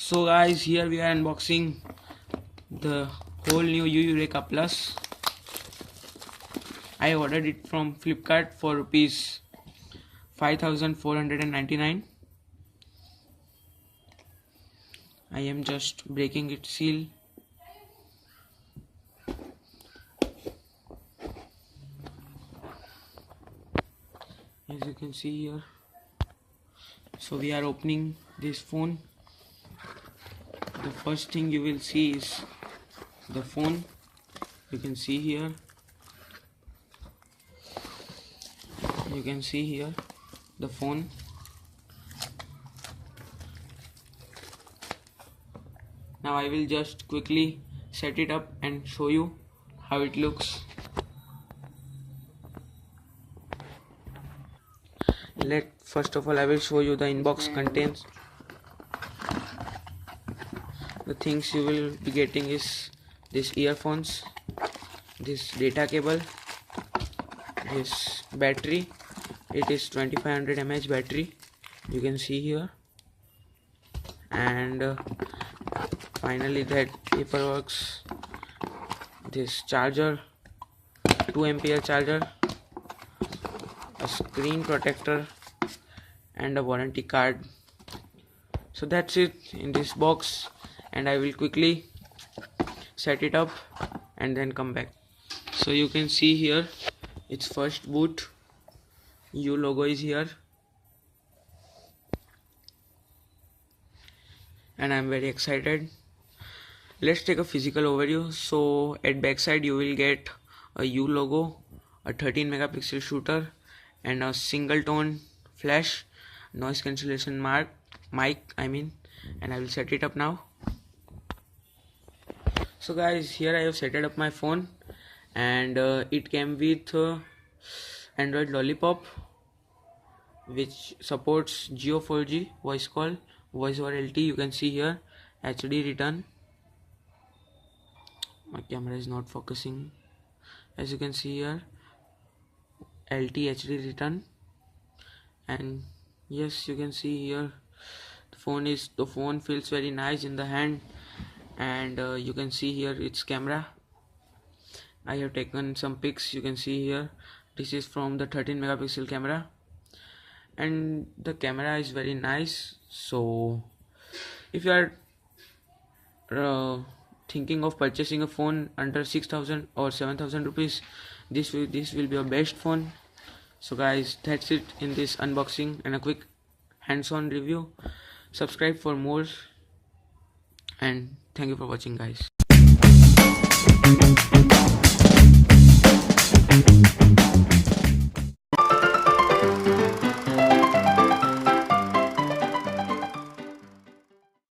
So guys, here we are unboxing the whole new Yureka Plus. I ordered it from Flipkart for rupees 5,499. I am just breaking its seal. As you can see here. So we are opening this phone. The first thing you will see is the phone. You can see here. You can see here the phone. Now I will just quickly set it up and show you how it looks. First of all, I will show you the inbox contents. The things you will be getting is this earphones, this data cable, this battery. It is 2500 mAh battery, you can see here, and finally that paperwork, this charger, 2 ampere charger, a screen protector, and a warranty card. So that's it in this box, and I will quickly set it up and then come back. So you can see here its first boot. U logo is here, and I'm very excited. Let's take a physical overview. So at backside you will get a U logo, a 13 megapixel shooter, and a single tone flash, noise cancellation mic, and I will set it up now. So guys, here I have set it up my phone, and it came with Android Lollipop, which supports Geo 4G voice call, voice over LTE. You can see here HD return. My camera is not focusing. As you can see here, LTE HD return, and yes, you can see here the phone feels very nice in the hand, and you can see here its camera. I have taken some pics. You can see here this is from the 13 megapixel camera, and the camera is very nice. So if you are thinking of purchasing a phone under 6,000 or 7,000 rupees, this will be your best phone. So guys, that's it in this unboxing and a quick hands-on review. Subscribe for more, and thank you for watching, guys.